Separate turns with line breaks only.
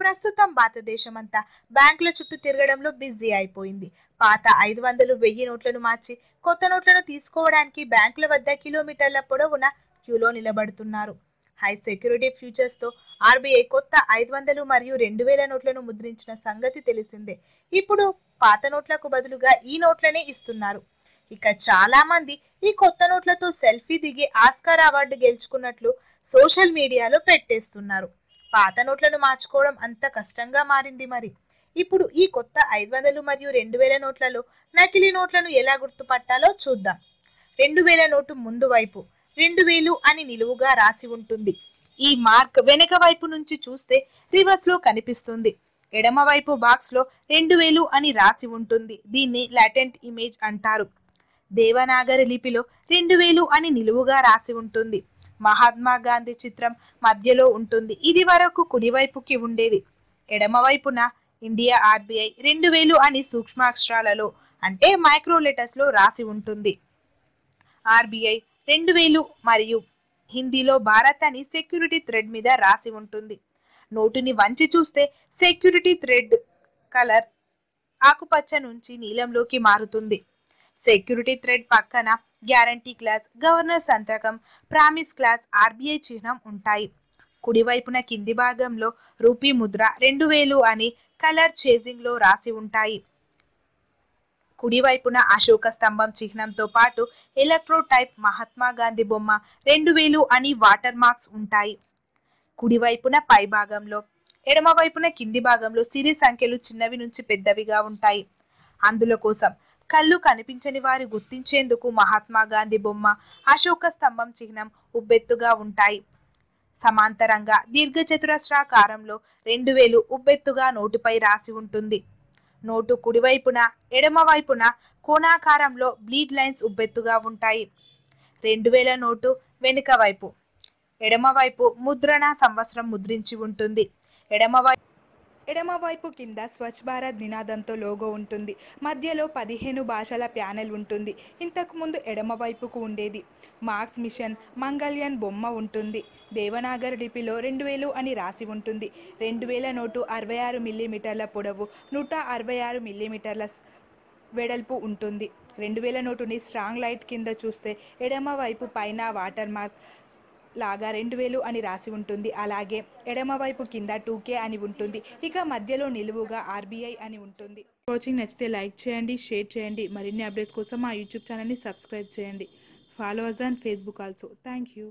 ప్రస్తుతం భారతదేశమంతా బ్యాంకుల చుట్టూ తిరగడంలో బిజీ అయిపోయింది. పాత 500, 1000 నోట్లను మార్చి కొత్త నోట్లను తీసుకోవడానికి బ్యాంకుల వద్ద కిలోమీటర్ల పొడవున క్యూలో నిలబడుతున్నారు. హై సెక్యూరిటీ ఫ్యూచర్స్తో ఆర్బీఐ కొత్త 500 మరియు 2000 నోట్లను ముద్రించిన సంగతి తెలిసిందే. ఇప్పుడు పాత నోట్లకు బదులుగా ఈ నోట్లనే ఇస్తున్నారు. ఇక చాలా మంది ఈ కొత్త నోట్లతో సెల్ఫీ దిగి ఆస్కార్ అవార్డు గెలుచుకున్నట్లు సోషల్ మీడియాలో పెట్టేస్తున్నారు. పాత నోట్లను మార్చుకోవడం అంత కష్టంగా మారింది మరి. ఇప్పుడు ఈ కొత్త 500 మరియు 2000 నోట్లలో నకిలీ నోట్లను ఎలా గుర్తుపట్టాలో చూద్దాం. 2000 నోటు ముందు వైపు 2000 అని నిలువుగా రాసి ఉంటుంది. ఈ మార్క్ వెనక వైపు నుంచి చూస్తే రివర్స్ లో కనిపిస్తుంది. ఎడమ వైపు బాక్స్ లో 2000 అని రాసి ఉంటుంది. దీన్ని లాటెంట్ ఇమేజ్ అంటారు. దేవనాగరి లిపిలో 2000 అని నిలువుగా రాసి ఉంటుంది. మహాత్మా గాంధీ చిత్రం మధ్యలో ఉంటుంది. ఇది వరకు కుడివైపుకి ఉండేది. ఎడమవైపున ఇండియా ఆర్బీఐ 2000 అని సూక్ష్మాక్షరాలలో అంటే మైక్రో లెటర్స్ లో రాసి ఉంటుంది. ఆర్బీఐ 2000 మరియు హిందీలో భారత్ అని సెక్యూరిటీ థ్రెడ్ మీద రాసి ఉంటుంది. నోటుని వంచి చూస్తే సెక్యూరిటీ థ్రెడ్ కలర్ ఆకుపచ్చ నుంచి నీలంలోకి మారుతుంది. సెక్యూరిటీ థ్రెడ్ పక్కన గ్యారంటీ క్లాస్, గవర్నర్ సంతకం, ప్రామిస్ క్లాస్, ఆర్బీఐ చిహ్నం ఉంటాయి. కుడివైపున కింది భాగంలో రూపీ ముద్ర 2000 అని కలర్ చేంజింగ్ లో రాసి ఉంటాయి. కుడివైపున అశోక స్తంభం చిహ్నంతో పాటు ఎలక్ట్రో టైప్ మహాత్మా గాంధీ బొమ్మ 2000 అని వాటర్ మార్క్స్ ఉంటాయి. కుడివైపున పై భాగంలో, ఎడమ వైపున కింది భాగంలో సిరీస్ సంఖ్యలు చిన్నవి నుంచి పెద్దవిగా ఉంటాయి. అందుల కోసం కళ్ళు కనిపించని వారు గుర్తించేందుకు మహాత్మా గాంధీ బొమ్మ, అశోక స్తంభం చిహ్నం ఉబ్బెత్తుగా ఉంటాయి. సమాంతరంగా దీర్ఘచతురస్రాకారంలో 2000 ఉబ్బెత్తుగా నోటుపై రాసి ఉంటుంది. నోటు కుడివైపున, ఎడమ వైపున కోణాకారంలో బ్లీడ్ లైన్స్ ఉబ్బెత్తుగా ఉంటాయి. 2000 నోటు వెనుక వైపు, ఎడమవైపు ముద్రణ సంవత్సరం ముద్రించి ఉంటుంది. ఎడమవైపు కింద స్వచ్ఛ భారత్ నినాదంతో లోగో ఉంటుంది. మధ్యలో 15 భాషల ప్యానెల్ ఉంటుంది. ఇంతకుముందు ఎడమవైపుకు ఉండేది మార్క్స్ మిషన్ మంగళ్యాన్ బొమ్మ ఉంటుంది. దేవనాగరి లిపిలో 2000 అని రాసి ఉంటుంది. 2000 నోటు 66 మిల్లీమీటర్ల పొడవు, 166 మిల్లీమీటర్ల వెడల్పు ఉంటుంది. 2000 నోటుని స్ట్రాంగ్ లైట్ కింద చూస్తే ఎడమ వైపు పైన వాటర్ మార్క్ లాగా 2000 అని రాసి ఉంటుంది. అలాగే ఎడమవైపు కింద 2K అని ఉంటుంది. ఇక మధ్యలో నిలువుగా ఆర్బీఐ అని ఉంటుంది. వాచింగ్ నచ్చితే లైక్ చేయండి, షేర్ చేయండి. మరిన్ని అప్డేట్స్ కోసం మా యూట్యూబ్ ఛానల్ని సబ్స్క్రైబ్ చేయండి. Follow us on Facebook also. Thank you.